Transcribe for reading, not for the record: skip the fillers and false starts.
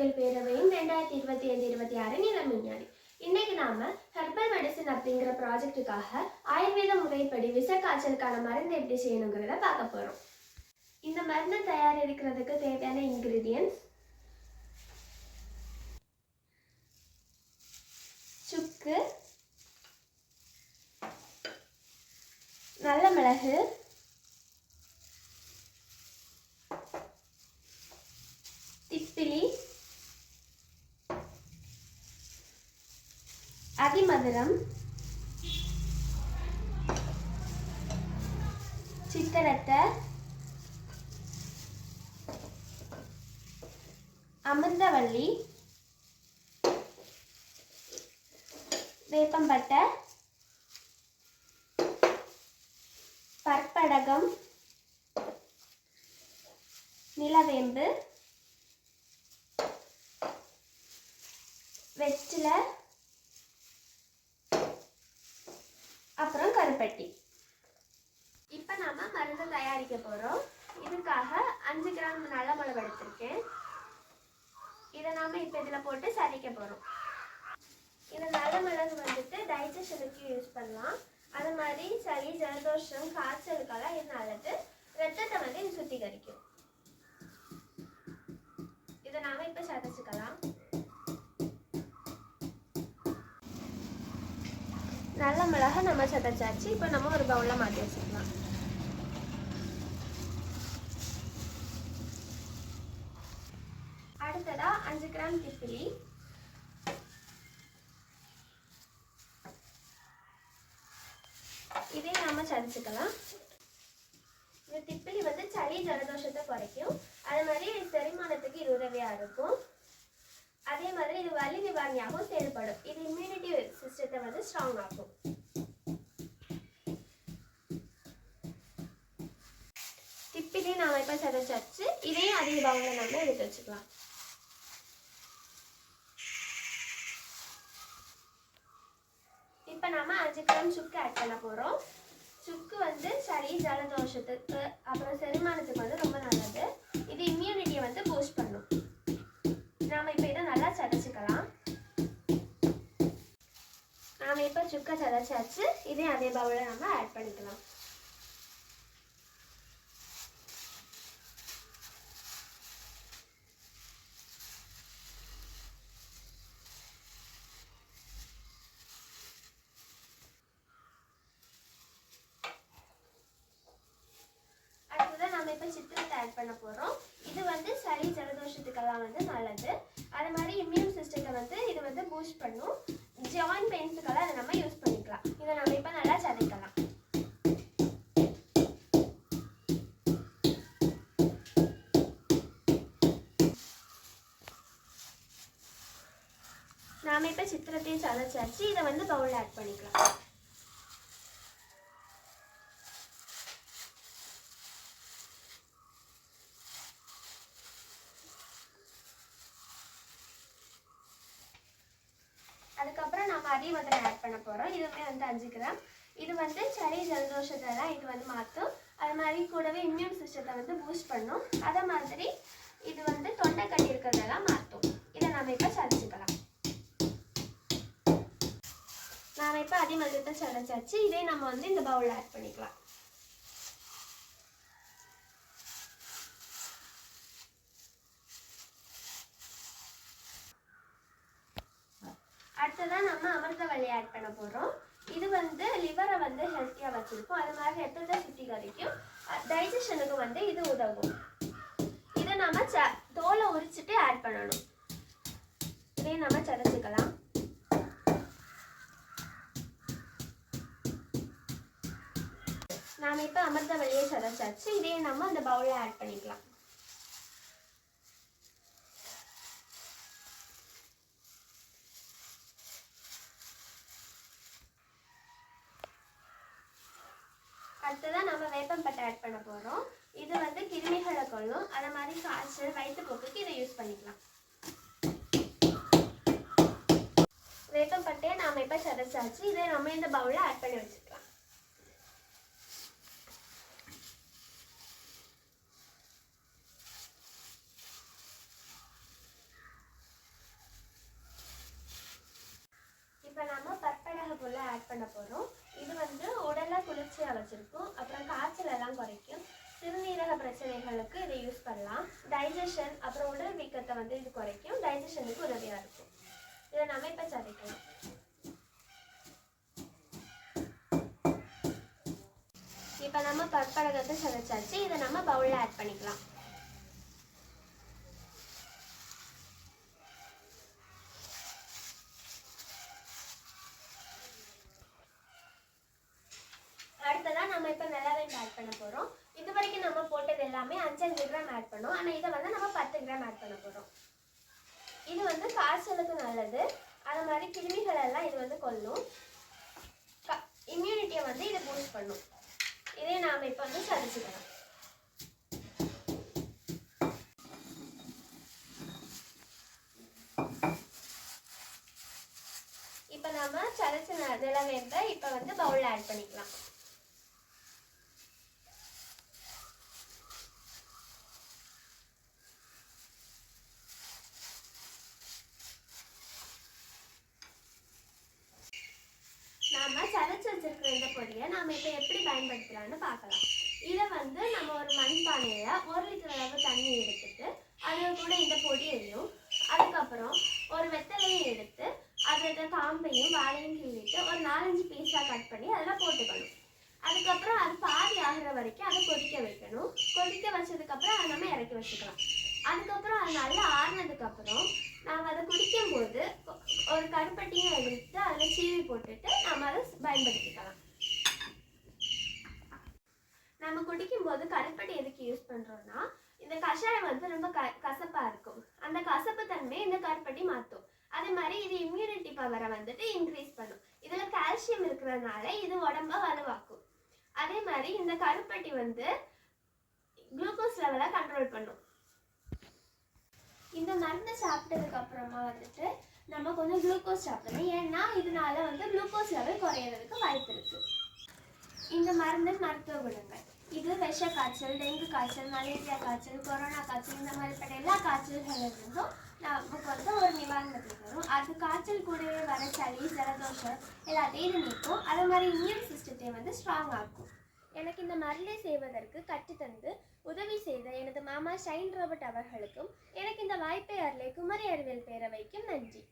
அறிவியல் பேரவையின் 2025-26 நிலம் விஞ்ஞானி. இன்னைக்கு நாம ஹெர்பல் மெடிசன் அப்படிங்கிற ப்ராஜெக்டுக்காக ஆயுர்வேத முறைப்படி விஷ காய்ச்சலுக்கான மருந்து எப்படி செய்யணுங்கிறத பார்க்க போறோம். இந்த மருந்து தயாரிக்கிறதுக்கு தேவையான இன்கிரீடியன்ஸ் சுக்கு, நல்ல மிளகு, திப்பிலி, அதிமதுரம், சித்தரத்தை, அமிர்தவள்ளி, வேப்பம்பட்டை, பற்படகம், நிலவேம்பு, வெற்றிலை, அப்புறம் கருப்பட்டி. இப்போ நாம மருந்து தயாரிக்க போறோம். இதுக்காக 5 கிராம் நல்ல மிளகு எடுத்திருக்கேன். இதை நாம இப்போ இதில் போட்டு சதைக்க போறோம். இது நல்ல மிளகு வந்துட்டு டைஜஷனுக்கு யூஸ் பண்ணலாம். அது மாதிரி சளி, ஜலதோஷம், காய்ச்சலுக்கெல்லாம் இது நல்லது. ரத்தத்தை வந்து இது சுத்திகரிக்கும். இதை நாம இப்போ சதைச்சுக்கலாம். நல்ல மிளகா நம்ம சதைச்சாச்சு. இப்போ நம்ம ஒரு பவுல்ல மாற்றி வச்சுக்கலாம். அடுத்ததா 5 கிராம் திப்பிலி, இதே நம்ம சதைச்சுக்கலாம். இந்த திப்பிலி வந்து சளி, ஜலதோஷத்தை குறைக்கும். அது மாதிரி செரிமானத்துக்கு இது உதவியா இருக்கும். அதே மாதிரி இது வலி நிவாரணியாகவும் செயல்படும். இது இம்யூனிட்டி சிஸ்டத்தை வந்து ஸ்ட்ராங் ஆகும். திப்பிலி நாம இப்ப சதைச்சாச்சு. இதையும் அதிக பவுல்ல நம்ம எடுத்து வச்சுக்கலாம். இப்ப நாம 5 கிராம் சுக்கு ஆட் பண்ண போறோம். சுக்கு வந்து சளி, ஜலதோஷத்துக்கு அப்புறம் செரிமானத்துக்கு வந்து ரொம்ப நல்லது. இது இம்யூனிட்டியை வந்து பூஸ்ட் பண்ணும். நாம இப்ப இதை நல்லா சதைச்சுக்கலாம். நாம இப்ப சுக்க சதைச்சாச்சு. இதே அதே பவுல்ல நம்ம ஆட் பண்ணிக்கலாம். அடுத்ததான் நாம இப்ப சித்திரத்தை ஆட் பண்ண போறோம். இது வந்து சளி, ஜலதோஷத்துக்கெல்லாம் வந்து நல்லது. அது மாதிரி இம்யூன் சிஸ்டத்தை வந்து இது வந்து பூஸ்ட் பண்ணும். ஜாயிண்ட் பெயின்ஸுக்கெல்லாம் அதை நம்ம யூஸ் பண்ணிக்கலாம். இதை நம்ம இப்போ நல்லா சதைக்கலாம். நாம இப்போ சித்திரத்தையும் சதைச்சாச்சு. இதை வந்து பவுல்ல ஆட் பண்ணிக்கலாம். அதுக்கப்புறம் நம்ம அதிமதுரம் ஆட் பண்ண போறோம். இதுவுமே வந்து 5 கிராம். இது வந்து சளி, ஜலதோஷத்தெல்லாம் இது வந்து மாற்றும். அது மாதிரி கூடவே இம்யூன் சிஸ்டத்தை வந்து பூஸ்ட் பண்ணும். அதே மாதிரி இது வந்து தொண்டை கட்டி இருக்கிறதெல்லாம் மாற்றும். இதை நம்ம இப்போ சதைச்சுக்கலாம். நாம இப்போ அதிமதுரத்தை சதைச்சாச்சு. இதே நம்ம வந்து இந்த பவுல்ல ஆட் பண்ணிக்கலாம். அடுத்ததான் நம்ம அமிர்தவள்ளி ஆட் பண்ண போறோம். இது வந்து லிவரை வந்து ஹெல்த்தியா வச்சிருக்கும். அது மாதிரி ரத்தத்தை சுத்திகரிக்கும். டைஜஷனுக்கு வந்து இது உதவும். இதை நம்ம தோலை உரிச்சிட்டு ஆட் பண்ணணும். இதே நம்ம சதைச்சுக்கலாம். நாம இப்ப அமிர்தவள்ளியை சதைச்சாச்சு. இதே நம்ம அந்த பவுல்ல ஆட் பண்ணிக்கலாம். அடுத்ததான் நம்ம வேப்பம்பட்டை ஆட் பண்ண போறோம். இது வந்து கிருமிகளை கொல்லும். அதே மாதிரி காய்ச்சல், வயிற்றுப்போக்குக்கு இதை யூஸ் பண்ணிக்கலாம். வேப்பம்பட்டையை நாம இப்ப சதைச்சாச்சு. இதை நம்ம இந்த பவுல்ல ஆட் பண்ணி வச்சுக்கலாம். ஆட் பண்ண போகிறோம். இது வந்து உடலை குளிர்ச்சியாக வச்சுருக்கும், அப்புறம் காய்ச்சல் எல்லாம் குறைக்கும். சிறுநீரக பிரச்சனைகளுக்கு இதை யூஸ் பண்ணலாம். டைஜஷன் அப்புறம் உடல் வீக்கத்தை வந்து இது குறைக்கும், டைஜஷனுக்கு உதவியாக இருக்கும். இதை நம்ம இப்போ சதைக்கலாம். இப்போ நம்ம பற்படகத்தை சதைச்சாச்சு. இதை நம்ம பவுலில் ஆட் பண்ணிக்கலாம். அடுத்ததான் நம்ம இப்போ வெள்ளாரம் ஆட் பண்ண போகிறோம். இது வரைக்கும் நம்ம போட்டது எல்லாமே 5 கிராம் ஆட் பண்ணோம். ஆனால் இதை வந்து நம்ம 10 கிராம் ஆட் பண்ண போகிறோம். இது வந்து காய்ச்சலுக்கு நல்லது. அது மாதிரி கிருமிகள் எல்லாம் இது வந்து கொல்லும். இம்யூனிட்டியை வந்து இது பூஸ்ட் பண்ணும். இதே நாம் இப்போ வந்து சதைச்சிக்கலாம். இப்போ நம்ம சதைச்ச வெள்ளாரத்தை இப்போ வந்து பவுலில் ஆட் பண்ணிக்கலாம். நம்ம சதைச்சு வச்சிருக்கிற இந்த பொடியை நாம் இப்போ எப்படி பயன்படுத்தலாம்னு பார்க்கலாம். இதை வந்து நம்ம ஒரு மண்பானையில் 1 லிட்டர் அளவு தண்ணி எடுத்துட்டு அதில் கூட இந்த பொடியையும் அதுக்கப்புறம் ஒரு வெத்தலையும் எடுத்து அதோட காம்பையும் வாழையும் கிள்ளிட்டு ஒரு 4-5 பீஸாக கட் பண்ணி அதில் போட்டுக்கணும். அதுக்கப்புறம் அது பாதி ஆகிற வரைக்கும் அதை கொதிக்க வைக்கணும். கொதிக்க வச்சதுக்கப்புறம் அதை நம்ம இறக்கி வச்சுக்கலாம். அதுக்கப்புறம் அது நல்லா ஆறினதுக்கப்புறம் நாம் அதை குடிக்கும்போது ஒரு கருப்பட்டியை எடுத்து அதில் சீவி போட்டுட்டு நம்ம அதை பயன்படுத்திக்கலாம். நம்ம குடிக்கும்போது கருப்பட்டி எதுக்கு யூஸ் பண்ணுறோம்னா, இந்த கஷாயம் வந்து ரொம்ப கசப்பாக இருக்கும். அந்த கசப்பு தன்மை இந்த கருப்பட்டி மாற்றும். அதே மாதிரி இது இம்யூனிட்டி பவரை வந்துட்டு இன்க்ரீஸ் பண்ணும். இதில் கால்சியம் இருக்கிறதுனால இது உடம்ப வலுவாக்கும். அதே மாதிரி இந்த கருப்பட்டி வந்து குளுக்கோஸ் லெவலை கண்ட்ரோல் பண்ணும். இந்த மருந்து சாப்பிட்டதுக்கு அப்புறமா வந்துட்டு நம்ம கொஞ்சம் குளுக்கோஸ் சாப்பிடணும். ஏன்னா இதனால வந்து குளுக்கோஸ் லெவல் குறையிறதுக்கு வாய்ப்பு இருக்கு. இந்த மருந்தின் மருத்துவ குணங்கள்: இது விஷ காய்ச்சல், டெங்கு காய்ச்சல், மலேரியா காய்ச்சல், கொரோனா காய்ச்சல், இந்த மாதிரிப்பட்ட எல்லா காய்ச்சல்களிலிருந்தும் நமக்கு வந்து ஒரு நிவாரணத்தை தரும். அது காய்ச்சல் கூடவே வர சளி, ஜலதோஷம் எல்லாத்தையும் இது நீக்கும். அதே மாதிரி இம்யூன் சிஸ்டத்தை வந்து ஸ்ட்ராங் ஆக்கும். எனக்கு இந்த மருந்தை செய்வதற்கு கற்றுத்தந்து உதவி செய்த எனது மாமா ஷைன் ராபர்ட் அவர்களுக்கும் எனக்கு இந்த வாய்ப்பை அருளை குமரி அறிவியல் பேரவைக்கும் நன்றி.